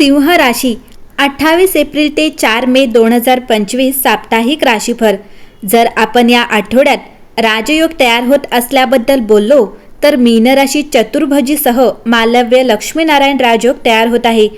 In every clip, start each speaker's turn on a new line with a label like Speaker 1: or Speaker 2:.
Speaker 1: सिंह राशी 28 एप्रिल ते 4 मे 2025 साप्ताहिक राशीफळ। जर आपण या आठवड्यात राजयोग तयार होत असल्याबद्दल बोललो तर मीन राशी चतुर्भुजीसह मालव्य लक्ष्मीनारायण राजयोग तयार होत आहे।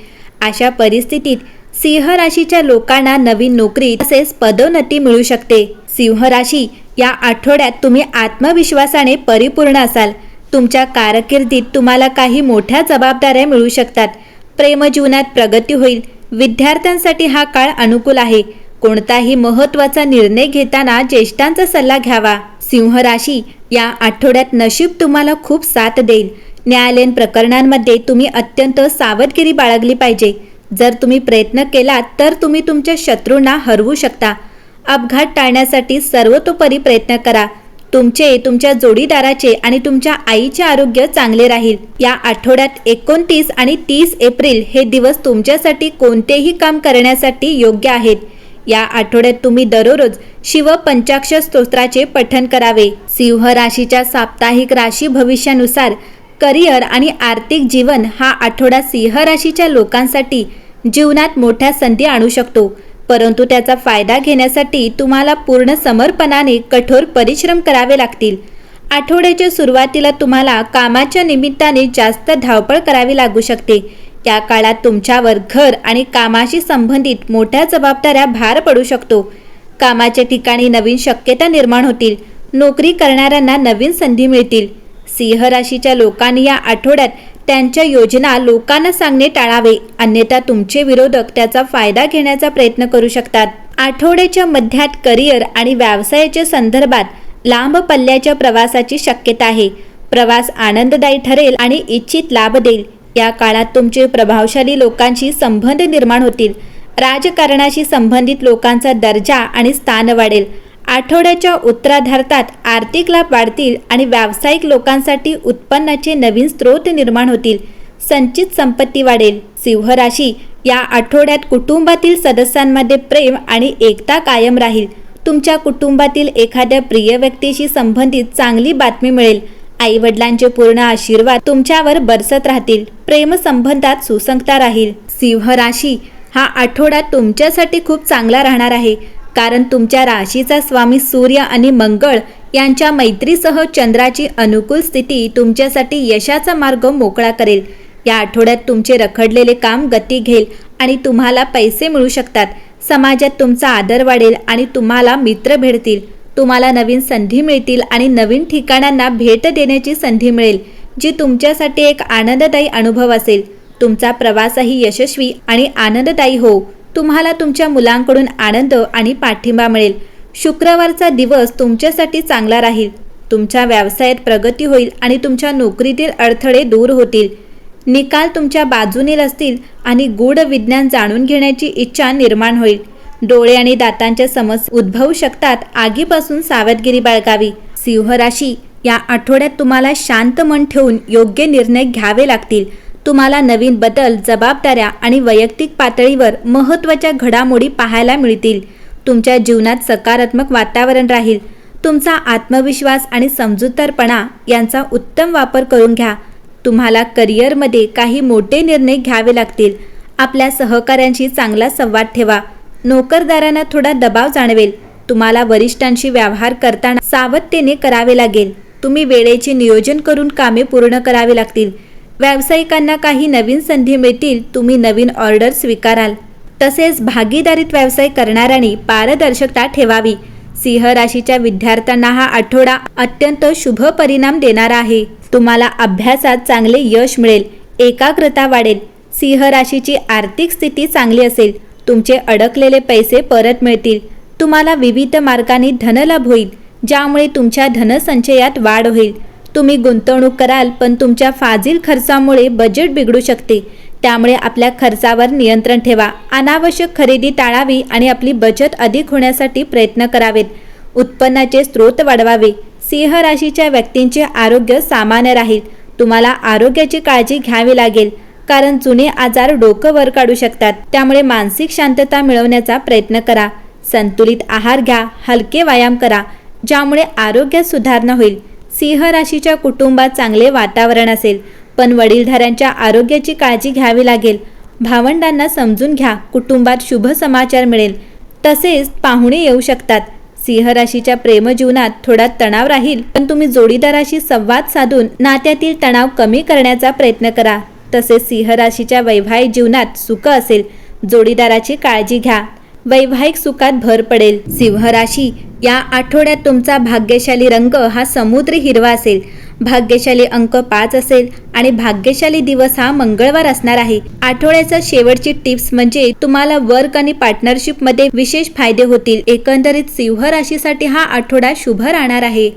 Speaker 1: अशा परिस्थितीत सिंह राशीच्या लोकांना नवीन नोकरी तसेच पदोन्नती मिळू शकते। सिंह राशी या आठवड्यात तुम्ही आत्मविश्वासाने परिपूर्ण असाल। तुमच्या कारकिर्दीत तुम्हाला काही मोठ्या जबाबदाऱ्या मिळू शकतात। प्रेमजीवनात प्रगती होईल। विद्यार्थ्यांसाठी हा काळ अनुकूल आहे। कोणताही महत्त्वाचा निर्णय घेताना ज्येष्ठांचा सल्ला घ्यावा। सिंह राशी या आठवड्यात नशीब तुम्हाला खूप साथ देईल। न्यायालयीन प्रकरणांमध्ये तुम्ही अत्यंत सावधगिरी बाळगली पाहिजे। जर तुम्ही प्रयत्न केलात तर तुम्ही तुमच्या शत्रूंना हरवू शकता। अपघात टाळण्यासाठी सर्वतोपरी प्रयत्न करा। तुमच्या जोडीदाराचे आणि तुमच्या आईचे आरोग्य चांगले राहील। या आठवड्यात 29 आणि 30 एप्रिल हे दिवस तुमच्यासाठी कोणतेही काम करण्यासाठी योग्य आहेत। या आठवड्यात तुम्ही दररोज शिव पंचाक्षर स्तोत्राचे पठण करावे। सिंह राशीच्या साप्ताहिक राशी भविष्यानुसार करिअर आणि आर्थिक जीवन हा आठवडा सिंह राशीच्या लोकांसाठी जीवनात मोठ्या संधी आणू शकतो, परंतु त्याचा फायदा घेण्यासाठी तुम्हाला पूर्ण समर्पणाने कठोर परिश्रम करावे लागतील। आठवड्याच्या सुरुवातीला तुम्हाला कामाच्या निमित्ताने जास्त धावपळ करावी लागू शकते। या काळात तुमच्यावर घर आणि कामाशी संबंधित मोठ्या जबाबदाऱ्या भार पडू शकतो। कामाच्या ठिकाणी नवीन शक्यता निर्माण होतील। नोकरी करणाऱ्यांना नवीन संधी मिळतील। सिंह राशीच्या लोकांनी या आठवड्यात त्यांच्या योजना लोकांना सांगणे टाळावे, अन्यथा तुमचे विरोधक त्याचा फायदा घेण्याचा प्रयत्न करू शकतात। आठवड्याच्या मध्यात करिअर आणि व्यवसायाच्या संदर्भात लांब पल्ल्याच्या प्रवासाची शक्यता आहे। प्रवास आनंददायी ठरेल आणि इच्छित लाभ देईल। या काळात तुमचे प्रभावशाली लोकांशी संबंध निर्माण होतील। राजकारणाशी संबंधित लोकांचा दर्जा आणि स्थान वाढेल। आठवड्याच्या उत्तरार्धात आर्थिक लाभ वाढतील आणि व्यावसायिक लोकांसाठी उत्पन्नाचे नवीन स्रोत निर्माण होतील। संचित संपत्ती वाढेल। सिंह राशी या आठवड्यात कुटुंबातील सदस्यांमध्ये प्रेम आणि एकता कायम राहील। तुमच्या कुटुंबातील एखाद्या प्रिय व्यक्तीशी संबंधित चांगली बातमी मिळेल। आई वडिलांचे पूर्ण आशीर्वाद तुमच्यावर बरसत राहतील। प्रेम संबंधात सुसंगता राहील। सिंह राशी हा आठवडा तुमच्यासाठी खूप चांगला राहणार आहे, कारण तुमच्या राशीचा स्वामी सूर्य आणि मंगळ यांच्या मैत्रीसह चंद्राची अनुकूल स्थिती तुमच्यासाठी यशाचा मार्ग मोकळा करेल। या आठवड्यात तुमचे रखडलेले काम गती घेईल आणि तुम्हाला पैसे मिळू शकतात। समाजात तुमचा आदर वाढेल आणि तुम्हाला मित्र भेटतील। तुम्हाला नवीन संधी मिळतील आणि नवीन ठिकाणांना भेट देण्याची संधी मिळेल, जी तुमच्यासाठी एक आनंददायी अनुभव असेल। तुमचा प्रवासही यशस्वी आणि आनंददायी हो। तुम्हाला तुमच्या मुलांकडून आनंद आणि पाठिंबा मिळेल। शुक्रवारचा दिवस तुमच्यासाठी चांगला राहील। तुमच्या व्यवसायात प्रगती होईल आणि तुमच्या नोकरीतील अडथळे दूर होतील। निकाल तुमच्या बाजूने असतील आणि गूढ विज्ञान जाणून घेण्याची इच्छा निर्माण होईल। डोळे आणि दातांच्या समस्या उद्भवू शकतात। आगीपासून सावधगिरी बाळगावी। सिंह राशी या आठवड्यात तुम्हाला शांत मन ठेवून योग्य निर्णय घ्यावे लागतील। तुम्हाला नवीन बदल, जबाबदाऱ्या आणि वैयक्तिक पातळीवर महत्त्वाच्या घडामोडी पाहायला मिळतील। तुमच्या जीवनात सकारात्मक वातावरण राहील। तुमचा आत्मविश्वास आणि समजूतदारपणा यांचा उत्तम वापर करून घ्या। तुम्हाला करिअरमध्ये काही मोठे निर्णय घ्यावे लागतील। आपल्या सहकाऱ्यांशी चांगला संवाद ठेवा। नोकरदारांना थोडा दबाव जाणवेल। तुम्हाला वरिष्ठांशी व्यवहार करताना सावधतेने करावे लागेल। तुम्ही वेळेचे नियोजन करून कामे पूर्ण करावी लागतील। व्यावसायिकांना काही नवीन संधी मिळतील। तुम्ही नवीन ऑर्डर स्वीकाराल। तसेच भागीदारीत व्यवसाय करणाऱ्यांनी पारदर्शकता ठेवावी। सिंह राशीच्या विद्यार्थ्यांना हा आठवडा अत्यंत शुभ परिणाम देणारा आहे। तुम्हाला अभ्यासात चांगले यश मिळेल। एकाग्रता वाढेल। सिंह राशीची आर्थिक स्थिती चांगली असेल। तुमचे अडकलेले पैसे परत मिळतील। तुम्हाला विविध मार्गाने धनलाभ होईल, ज्यामुळे तुमच्या धनसंचयात वाढ होईल। तुम्ही गुंतवणूक कराल, पण तुमच्या फाजील खर्चामुळे बजेट बिघडू शकते। त्यामुळे आपल्या खर्चावर नियंत्रण ठेवा। अनावश्यक खरेदी टाळावी आणि आपली बचत अधिक होण्यासाठी प्रयत्न करावेत। उत्पन्नाचे स्रोत वाढवावे। सिंह राशीच्या व्यक्तींचे आरोग्य सामान्य राहील। तुम्हाला आरोग्याची काळजी घ्यावी लागेल, कारण जुने आजार डोकं वर काढू शकतात। त्यामुळे मानसिक शांतता मिळवण्याचा प्रयत्न करा। संतुलित आहार घ्या। हलके व्यायाम करा, ज्यामुळे आरोग्यात सुधारणा होईल। सिंह राशीच्या कुटुंबात चांगले वातावरण असेल, पण वडीलधाऱ्यांच्या आरोग्याची काळजी घ्यावी लागेल। भावंडांना समजून घ्या, कुटुंबात शुभ समाचार मिळेल, तसेच पाहुणे येऊ शकतात. सिंह राशीच्या प्रेमजीवनात थोडा तणाव राहील, पण तुम्ही जोडीदाराशी संवाद साधून नात्यातील तणाव कमी करण्याचा प्रयत्न करा. तसेच सिंह राशीच्या वैवाहिक जीवनात सुख असेल, जोडीदाराची काळजी घ्या, वैवाहिक सुखात भर पडेल. सिंह राशी, या आठवड्यात तुमचा भाग्यशाली रंग हा समुद्री हिरवा असेल, भाग्यशाली अंक 5 असेल आणि भाग्यशाली दिवस हा मंगळवार असणार आहे. आठवड्याचा शेवटची टिप्स म्हणजे तुम्हाला वर्क आणि पार्टनरशिप मध्ये विशेष फायदे होतील. एकंदरीत सिंह राशीसाठी हा आठवडा शुभ राहणार आहे.